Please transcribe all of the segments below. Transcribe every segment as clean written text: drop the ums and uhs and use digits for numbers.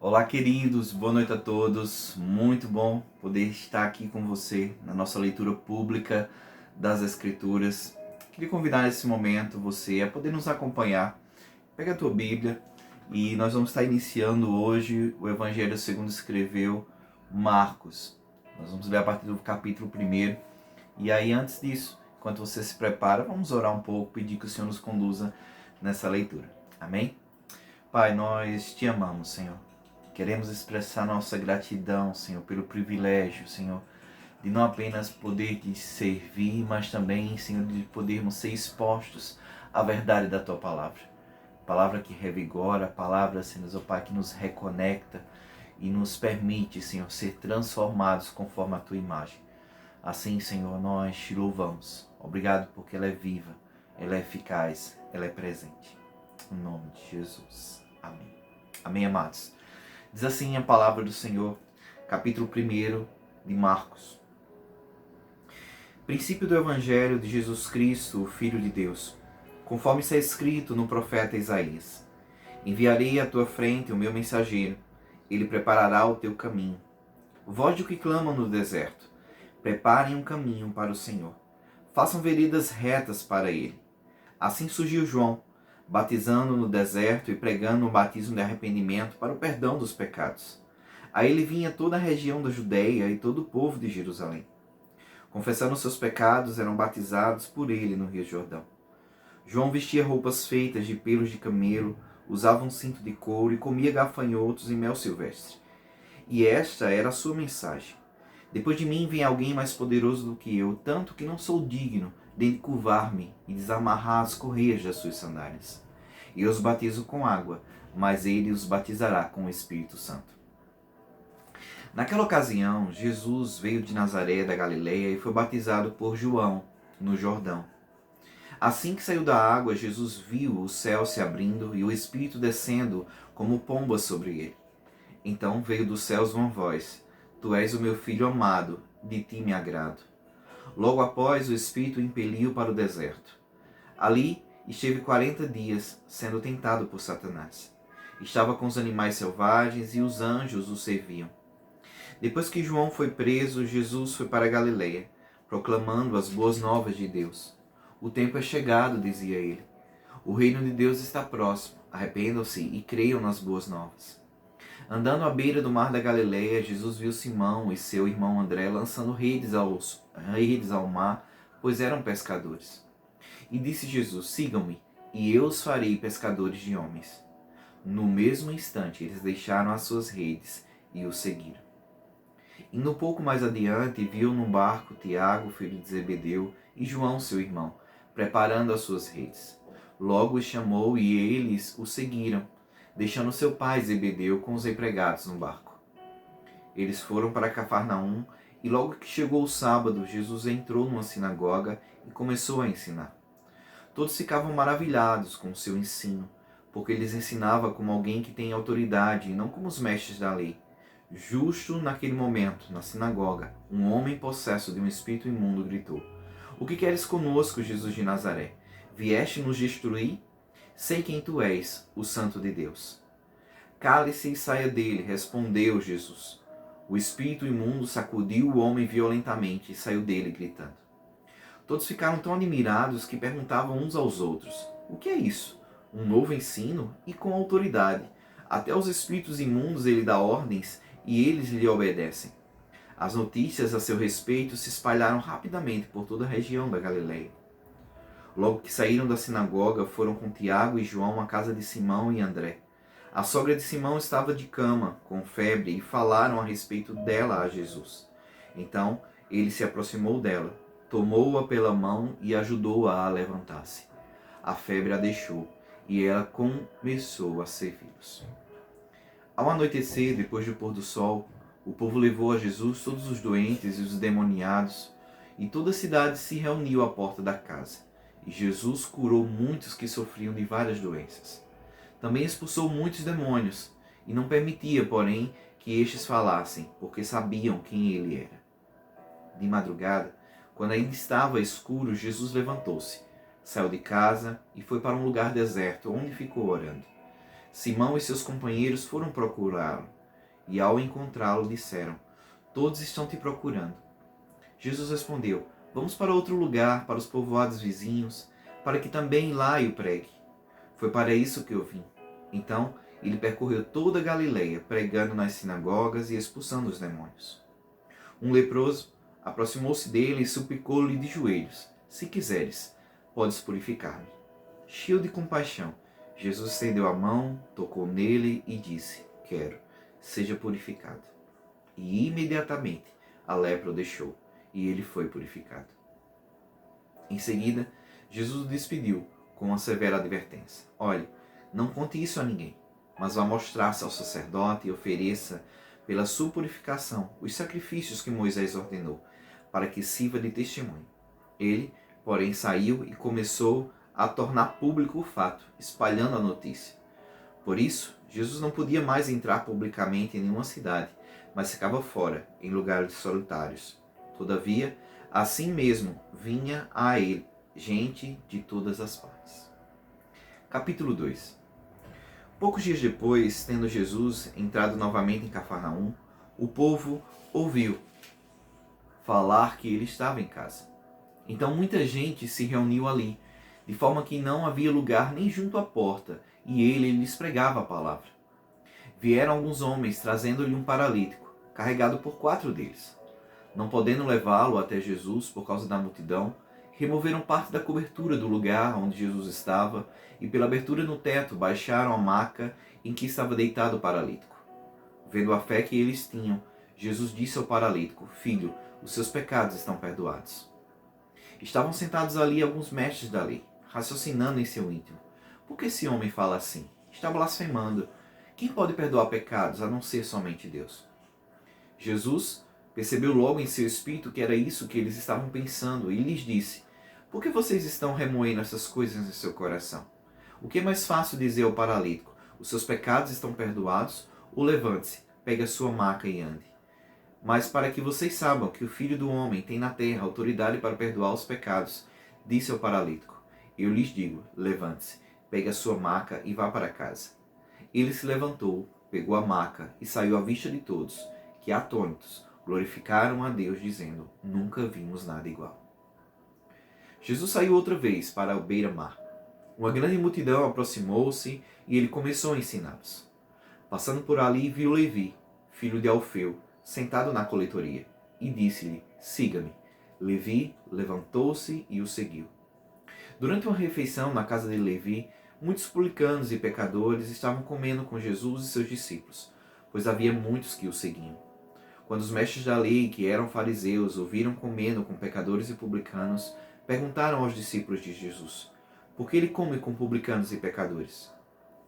Olá, queridos, boa noite a todos. Muito bom poder estar aqui com você na nossa leitura pública das Escrituras. Queria convidar nesse momento você a poder nos acompanhar. Pega a tua Bíblia e nós vamos estar iniciando hoje o Evangelho segundo escreveu Marcos. Nós vamos ler a partir do capítulo 1. E aí, antes disso, enquanto você se prepara, vamos orar um pouco, pedir que o Senhor nos conduza nessa leitura. Amém? Pai, nós te amamos, Senhor. Queremos expressar nossa gratidão, Senhor, pelo privilégio, Senhor, de não apenas poder te servir, mas também, Senhor, de podermos ser expostos à verdade da Tua palavra. Palavra que revigora, palavra, Senhor, ó Pai, que nos reconecta e nos permite, Senhor, ser transformados conforme a Tua imagem. Assim, Senhor, nós te louvamos. Obrigado porque ela é viva, ela é eficaz, ela é presente. Em nome de Jesus. Amém. Amém, amados. Diz assim a palavra do Senhor, capítulo 1 de Marcos. Princípio do Evangelho de Jesus Cristo, o Filho de Deus, conforme está escrito no profeta Isaías. Enviarei à tua frente o meu mensageiro, ele preparará o teu caminho. Voz de que clamam no deserto, preparem um caminho para o Senhor, façam veredas retas para ele. Assim surgiu João, batizando no deserto e pregando um batismo de arrependimento para o perdão dos pecados. A ele vinha toda a região da Judeia e todo o povo de Jerusalém. Confessando seus pecados, eram batizados por ele no Rio Jordão. João vestia roupas feitas de pelos de camelo, usava um cinto de couro e comia gafanhotos e mel silvestre. E esta era a sua mensagem: depois de mim vem alguém mais poderoso do que eu, tanto que não sou digno de curvar-me e desamarrar as correias das suas sandálias. Eu os batizo com água, mas ele os batizará com o Espírito Santo. Naquela ocasião, Jesus veio de Nazaré da Galileia e foi batizado por João no Jordão. Assim que saiu da água, Jesus viu o céu se abrindo e o Espírito descendo como pomba sobre ele. Então veio dos céus uma voz: Tu és o meu filho amado, de ti me agrado. Logo após, o Espírito o impeliu para o deserto. Ali esteve 40 dias, sendo tentado por Satanás. Estava com os animais selvagens e os anjos o serviam. Depois que João foi preso, Jesus foi para a Galileia, proclamando as boas novas de Deus. O tempo é chegado, dizia ele. O reino de Deus está próximo. Arrependam-se e creiam nas boas novas. Andando à beira do mar da Galileia, Jesus viu Simão e seu irmão André lançando redes ao mar, pois eram pescadores. E disse Jesus: Sigam-me, e eu os farei pescadores de homens. No mesmo instante, eles deixaram as suas redes e o seguiram. Indo um pouco mais adiante, viu num barco Tiago, filho de Zebedeu, e João, seu irmão, preparando as suas redes. Logo os chamou e eles o seguiram, deixando seu pai Zebedeu com os empregados no barco. Eles foram para Cafarnaum, e logo que chegou o sábado, Jesus entrou numa sinagoga e começou a ensinar. Todos ficavam maravilhados com o seu ensino, porque ele lhes ensinava como alguém que tem autoridade e não como os mestres da lei. Justo naquele momento, na sinagoga, um homem possesso de um espírito imundo gritou: O que queres conosco, Jesus de Nazaré? Vieste nos destruir? Sei quem tu és, o Santo de Deus. Cale-se e saia dele, respondeu Jesus. O espírito imundo sacudiu o homem violentamente e saiu dele gritando. Todos ficaram tão admirados que perguntavam uns aos outros: O que é isso? Um novo ensino e com autoridade. Até aos espíritos imundos ele dá ordens e eles lhe obedecem. As notícias a seu respeito se espalharam rapidamente por toda a região da Galileia. Logo que saíram da sinagoga, foram com Tiago e João à casa de Simão e André. A sogra de Simão estava de cama, com febre, e falaram a respeito dela a Jesus. Então ele se aproximou dela, tomou-a pela mão e ajudou-a a levantar-se. A febre a deixou, e ela começou a servi-los. Ao anoitecer, depois do pôr do sol, o povo levou a Jesus todos os doentes e os endemoniados, e toda a cidade se reuniu à porta da casa. E Jesus curou muitos que sofriam de várias doenças. Também expulsou muitos demônios, e não permitia, porém, que estes falassem, porque sabiam quem ele era. De madrugada, quando ainda estava escuro, Jesus levantou-se, saiu de casa e foi para um lugar deserto, onde ficou orando. Simão e seus companheiros foram procurá-lo, e ao encontrá-lo disseram: Todos estão te procurando. Jesus respondeu: Vamos para outro lugar, para os povoados vizinhos, para que também lá eu pregue. Foi para isso que eu vim. Então ele percorreu toda a Galileia, pregando nas sinagogas e expulsando os demônios. Um leproso aproximou-se dele e suplicou-lhe de joelhos: Se quiseres, podes purificar-me. Cheio de compaixão, Jesus estendeu a mão, tocou nele e disse: Quero, seja purificado. E imediatamente a lepra o deixou, e ele foi purificado. Em seguida, Jesus o despediu com uma severa advertência: Olhe, não conte isso a ninguém, mas vá mostrar-se ao sacerdote e ofereça, pela sua purificação, os sacrifícios que Moisés ordenou, para que sirva de testemunho. Ele, porém, saiu e começou a tornar público o fato, espalhando a notícia. Por isso, Jesus não podia mais entrar publicamente em nenhuma cidade, mas ficava fora, em lugares solitários. Todavia, assim mesmo vinha a ele gente de todas as partes. Capítulo 2. Poucos dias depois, tendo Jesus entrado novamente em Cafarnaum, o povo ouviu falar que ele estava em casa. Então muita gente se reuniu ali, de forma que não havia lugar nem junto à porta, e ele lhes pregava a palavra. Vieram alguns homens trazendo-lhe um paralítico, carregado por 4 deles. Não podendo levá-lo até Jesus por causa da multidão, removeram parte da cobertura do lugar onde Jesus estava e pela abertura no teto baixaram a maca em que estava deitado o paralítico. Vendo a fé que eles tinham, Jesus disse ao paralítico: Filho, os seus pecados estão perdoados. Estavam sentados ali alguns mestres da lei, raciocinando em seu íntimo: Por que esse homem fala assim? Está blasfemando. Quem pode perdoar pecados a não ser somente Deus? Jesus percebeu logo em seu espírito que era isso que eles estavam pensando e lhes disse: Por que vocês estão remoendo essas coisas em seu coração? O que é mais fácil dizer ao paralítico: Os seus pecados estão perdoados? Ou levante-se, pegue a sua maca e ande. Mas para que vocês saibam que o Filho do Homem tem na terra autoridade para perdoar os pecados, disse ao paralítico: Eu lhes digo, levante-se, pegue a sua maca e vá para casa. Ele se levantou, pegou a maca e saiu à vista de todos, que, atônitos, glorificaram a Deus, dizendo: Nunca vimos nada igual. Jesus saiu outra vez para a beira-mar. Uma grande multidão aproximou-se e ele começou a ensiná-los. Passando por ali, viu Levi, filho de Alfeu, sentado na coletoria, e disse-lhe: Siga-me. Levi levantou-se e o seguiu. Durante uma refeição na casa de Levi, muitos publicanos e pecadores estavam comendo com Jesus e seus discípulos, pois havia muitos que o seguiam. Quando os mestres da lei, que eram fariseus, ouviram comendo com pecadores e publicanos, perguntaram aos discípulos de Jesus: Por que ele come com publicanos e pecadores?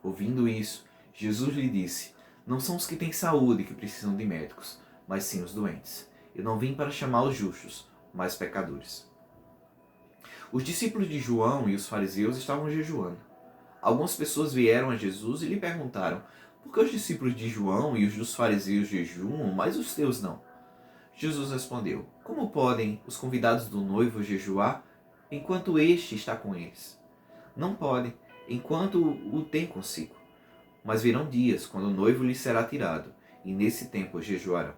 Ouvindo isso, Jesus lhe disse: Não são os que têm saúde que precisam de médicos, mas sim os doentes. Eu não vim para chamar os justos, mas pecadores. Os discípulos de João e os fariseus estavam jejuando. Algumas pessoas vieram a Jesus e lhe perguntaram: Por que os discípulos de João e os dos fariseus jejuam, mas os teus não? Jesus respondeu: Como podem os convidados do noivo jejuar enquanto este está com eles? Não podem, enquanto o tem consigo. Mas virão dias quando o noivo lhes será tirado, e nesse tempo jejuarão.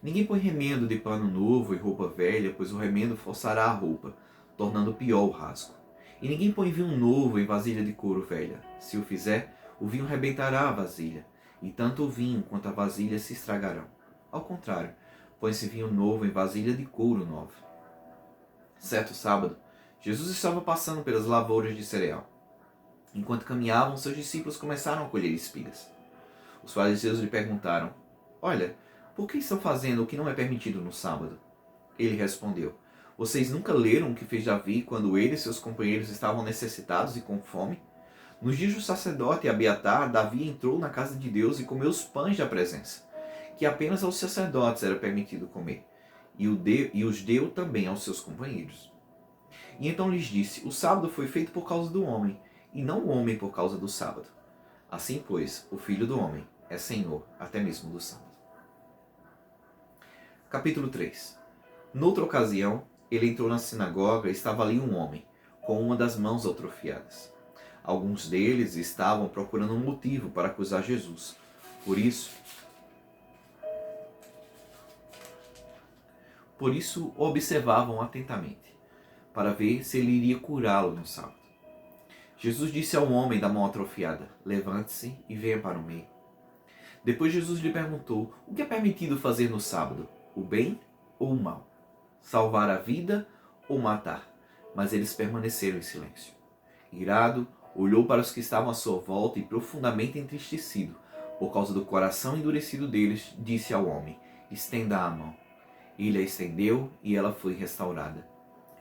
Ninguém põe remendo de pano novo e roupa velha, pois o remendo forçará a roupa, tornando pior o rasgo. E ninguém põe vinho novo em vasilha de couro velha. Se o fizer, o vinho rebentará a vasilha, e tanto o vinho quanto a vasilha se estragarão. Ao contrário, põe-se vinho novo em vasilha de couro nova. Certo sábado, Jesus estava passando pelas lavouras de cereal. Enquanto caminhavam, seus discípulos começaram a colher espigas. Os fariseus lhe perguntaram: Olha, por que estão fazendo o que não é permitido no sábado? Ele respondeu: Vocês nunca leram o que fez Davi quando ele e seus companheiros estavam necessitados e com fome? Nos dias do sacerdote Abiatar, Davi entrou na casa de Deus e comeu os pães da presença, que apenas aos sacerdotes era permitido comer, e os deu também aos seus companheiros. E então lhes disse: O sábado foi feito por causa do homem, e não o homem por causa do sábado. Assim, pois, o Filho do Homem é Senhor até mesmo do sábado. Capítulo 3. Noutra ocasião, ele entrou na sinagoga e estava ali um homem, com uma das mãos atrofiadas. Alguns deles estavam procurando um motivo para acusar Jesus. Por isso o observavam atentamente, para ver se ele iria curá-lo no sábado. Jesus disse ao homem da mão atrofiada: levante-se e venha para o meio. Depois Jesus lhe perguntou: o que é permitido fazer no sábado? O bem ou o mal? Salvar a vida ou matar? Mas eles permaneceram em silêncio. Irado, olhou para os que estavam à sua volta e, profundamente entristecido por causa do coração endurecido deles, disse ao homem: estenda a mão. Ele a estendeu e ela foi restaurada.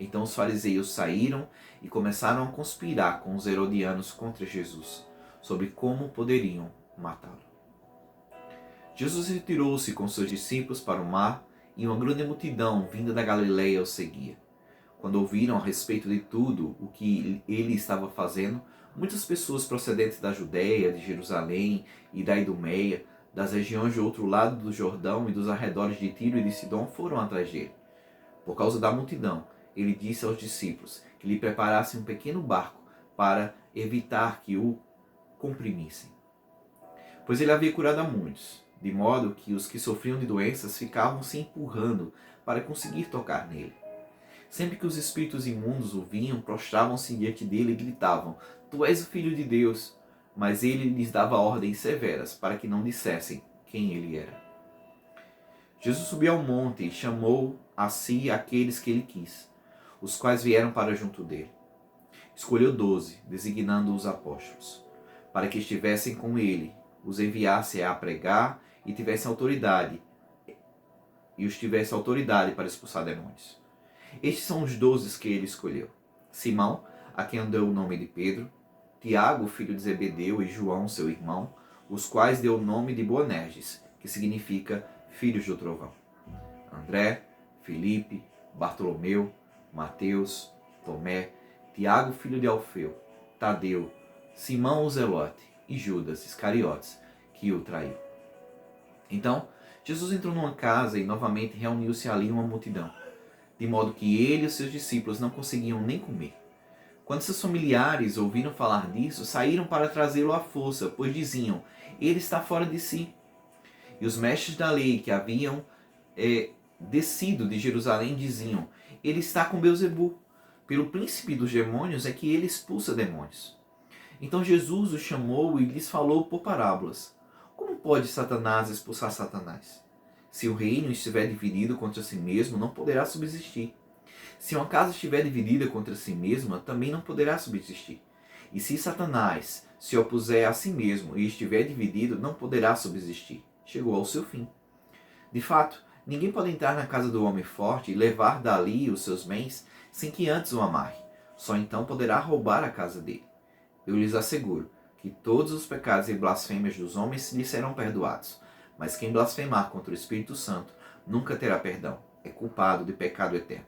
Então os fariseus saíram e começaram a conspirar com os herodianos contra Jesus, sobre como poderiam matá-lo. Jesus retirou-se com seus discípulos para o mar e uma grande multidão vinda da Galileia o seguia. Quando ouviram a respeito de tudo o que ele estava fazendo, muitas pessoas procedentes da Judéia, de Jerusalém e da Idumeia, das regiões do outro lado do Jordão e dos arredores de Tiro e de Sidom foram atrás dele. Por causa da multidão, ele disse aos discípulos que lhe preparassem um pequeno barco para evitar que o comprimissem. Pois ele havia curado a muitos, de modo que os que sofriam de doenças ficavam se empurrando para conseguir tocar nele. Sempre que os espíritos imundos o viam, prostravam-se diante dele e gritavam: Tu és o Filho de Deus. Mas ele lhes dava ordens severas para que não dissessem quem ele era. Jesus subiu ao monte e chamou a si aqueles que ele quis, os quais vieram para junto dele. Escolheu 12, designando os apóstolos, para que estivessem com ele, os enviasse a pregar e os tivesse autoridade para expulsar demônios. Estes são os 12 que ele escolheu: Simão, a quem deu o nome de Pedro, Tiago, filho de Zebedeu, e João, seu irmão, os quais deu o nome de Boanerges, que significa filhos do trovão. André, Filipe, Bartolomeu, Mateus, Tomé, Tiago, filho de Alfeu, Tadeu, Simão o Zelote e Judas Iscariotes, que o traiu. Então, Jesus entrou numa casa e novamente reuniu-se ali uma multidão, de modo que ele e os seus discípulos não conseguiam nem comer. Quando seus familiares ouviram falar disso, saíram para trazê-lo à força, pois diziam: ele está fora de si. E os mestres da lei que haviam descido de Jerusalém diziam: ele está com Beelzebu. Pelo príncipe dos demônios é que ele expulsa demônios. Então Jesus os chamou e lhes falou por parábolas: como pode Satanás expulsar Satanás? Se o reino estiver dividido contra si mesmo, não poderá subsistir. Se uma casa estiver dividida contra si mesma, também não poderá subsistir. E se Satanás se opuser a si mesmo e estiver dividido, não poderá subsistir. Chegou ao seu fim. De fato, ninguém pode entrar na casa do homem forte e levar dali os seus bens sem que antes o amarre. Só então poderá roubar a casa dele. Eu lhes asseguro que todos os pecados e blasfêmias dos homens lhe serão perdoados. Mas quem blasfemar contra o Espírito Santo nunca terá perdão. É culpado de pecado eterno.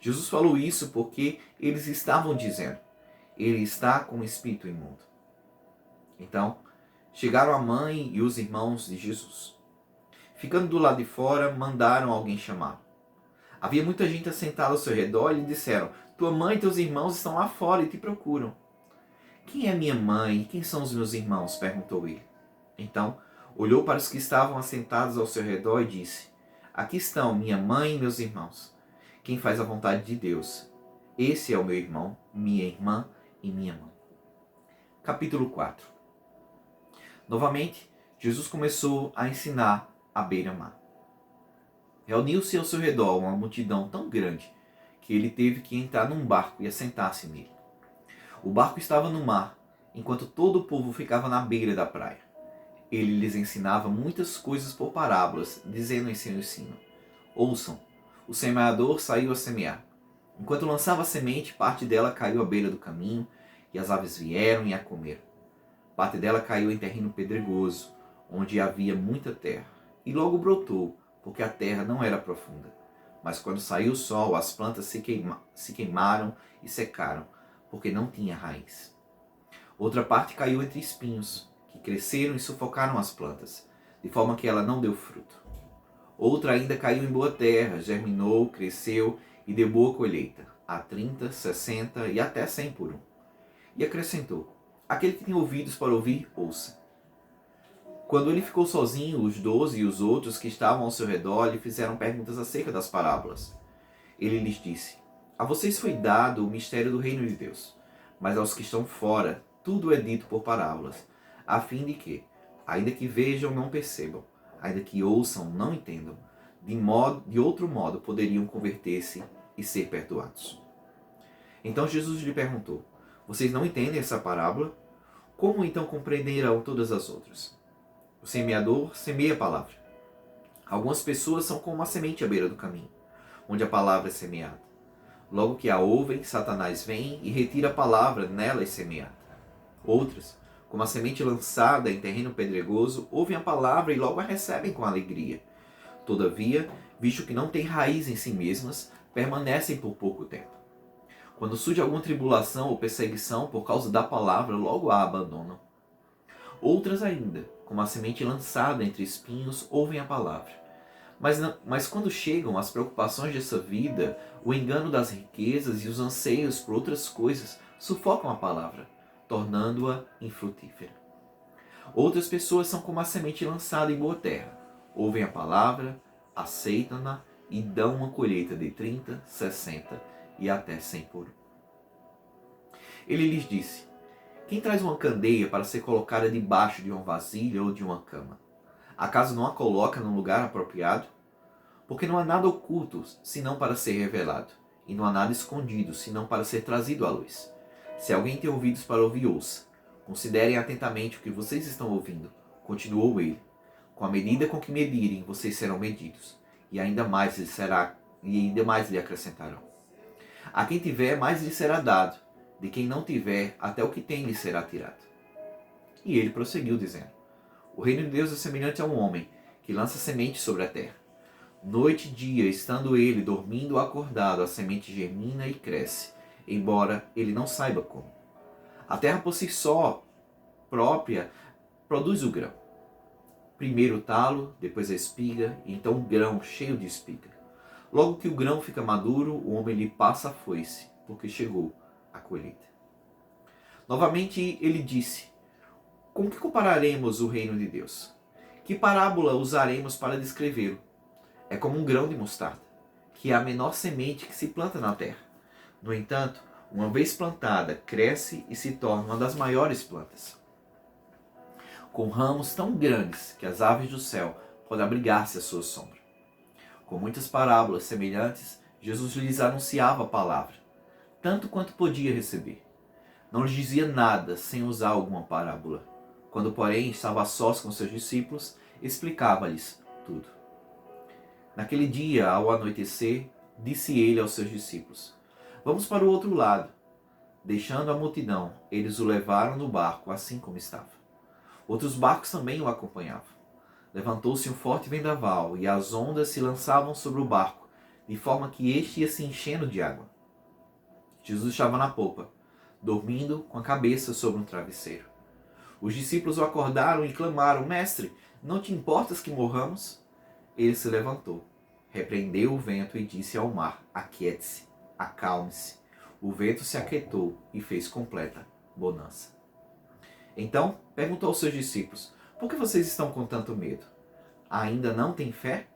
Jesus falou isso porque eles estavam dizendo: ele está com o espírito imundo. Então, chegaram a mãe e os irmãos de Jesus. Ficando do lado de fora, mandaram alguém chamá-lo. Havia muita gente assentada ao seu redor e lhe disseram: tua mãe e teus irmãos estão lá fora e te procuram. Quem é minha mãe e quem são os meus irmãos? Perguntou ele. Então, olhou para os que estavam assentados ao seu redor e disse: aqui estão minha mãe e meus irmãos. Quem faz a vontade de Deus, esse é o meu irmão, minha irmã e minha mãe. Capítulo 4. Novamente, Jesus começou a ensinar à beira-mar. Reuniu-se ao seu redor uma multidão tão grande que ele teve que entrar num barco e assentar-se nele. O barco estava no mar, enquanto todo o povo ficava na beira da praia. Ele lhes ensinava muitas coisas por parábolas, dizendo em seu ensino: ouçam, o semeador saiu a semear. Enquanto lançava a semente, parte dela caiu à beira do caminho, e as aves vieram e a comeram. Parte dela caiu em terreno pedregoso, onde havia muita terra, e logo brotou, porque a terra não era profunda. Mas quando saiu o sol, as plantas se queimaram e secaram, porque não tinha raiz. Outra parte caiu entre espinhos, que cresceram e sufocaram as plantas, de forma que ela não deu fruto. Outra ainda caiu em boa terra, germinou, cresceu e deu boa colheita, a 30, 60 e até 100 por um. e acrescentou: aquele que tem ouvidos para ouvir, ouça. Quando ele ficou sozinho, os 12 e os outros que estavam ao seu redor lhe fizeram perguntas acerca das parábolas. Ele lhes disse: a vocês foi dado o mistério do reino de Deus, mas aos que estão fora, tudo é dito por parábolas, a fim de que, ainda que vejam, não percebam, ainda que ouçam, não entendam, de outro modo poderiam converter-se e ser perdoados. Então Jesus lhe perguntou: vocês não entendem essa parábola? Como então compreenderão todas as outras? O semeador semeia a palavra. Algumas pessoas são como uma semente à beira do caminho, onde a palavra é semeada. Logo que a ouvem, Satanás vem e retira a palavra nelas semeada. Outras, como a semente lançada em terreno pedregoso, ouvem a palavra e logo a recebem com alegria. Todavia, visto que não têm raiz em si mesmas, permanecem por pouco tempo. Quando surge alguma tribulação ou perseguição por causa da palavra, logo a abandonam. Outras ainda, como a semente lançada entre espinhos, ouvem a palavra. Mas quando chegam as preocupações dessa vida, o engano das riquezas e os anseios por outras coisas sufocam a palavra, tornando-a infrutífera. Outras pessoas são como a semente lançada em boa terra. Ouvem a palavra, aceitam-na e dão uma colheita de 30, 60 e até 100 por um. Ele lhes disse: quem traz uma candeia para ser colocada debaixo de uma vasilha ou de uma cama? Acaso não a coloca num lugar apropriado? Porque não há nada oculto, senão para ser revelado, e não há nada escondido, senão para ser trazido à luz. Se alguém tem ouvidos para ouvir, ouça. Considerem atentamente o que vocês estão ouvindo. Continuou ele: com a medida com que medirem, vocês serão medidos, e ainda mais lhe acrescentarão. A quem tiver, mais lhe será dado; de quem não tiver, até o que tem lhe será tirado. E ele prosseguiu dizendo: o reino de Deus é semelhante a um homem que lança semente sobre a terra. Noite e dia, estando ele dormindo ou acordado, a semente germina e cresce, embora ele não saiba como. A terra por si só própria produz o grão. Primeiro o talo, depois a espiga, e então o grão cheio de espiga. Logo que o grão fica maduro, o homem lhe passa a foice, porque chegou a colheita. Novamente ele disse: com que compararemos o reino de Deus? Que parábola usaremos para descrevê-lo? É como um grão de mostarda, que é a menor semente que se planta na terra. No entanto, uma vez plantada, cresce e se torna uma das maiores plantas, com ramos tão grandes que as aves do céu podem abrigar-se à sua sombra. Com muitas parábolas semelhantes, Jesus lhes anunciava a palavra, tanto quanto podia receber. Não lhes dizia nada sem usar alguma parábola. Quando, porém, estava a sós com seus discípulos, explicava-lhes tudo. Naquele dia, ao anoitecer, disse ele aos seus discípulos: vamos para o outro lado. Deixando a multidão, eles o levaram no barco, assim como estava. Outros barcos também o acompanhavam. Levantou-se um forte vendaval, e as ondas se lançavam sobre o barco, de forma que este ia se enchendo de água. Jesus estava na popa, dormindo com a cabeça sobre um travesseiro. Os discípulos o acordaram e clamaram: mestre, não te importas que morramos? Ele se levantou, repreendeu o vento e disse ao mar: aquiete-se, acalme-se. O vento se aquietou e fez completa bonança. Então perguntou aos seus discípulos: por que vocês estão com tanto medo? Ainda não têm fé?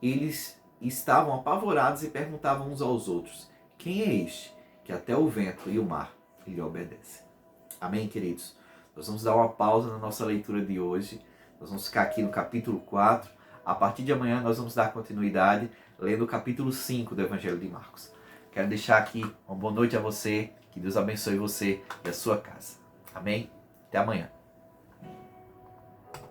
Eles estavam apavorados e perguntavam uns aos outros: quem é este que até o vento e o mar lhe obedecem? Amém, queridos? Nós vamos dar uma pausa na nossa leitura de hoje. Nós vamos ficar aqui no capítulo 4. A partir de amanhã nós vamos dar continuidade lendo o capítulo 5 do Evangelho de Marcos. Quero deixar aqui uma boa noite a você. Que Deus abençoe você e a sua casa. Amém? Até amanhã.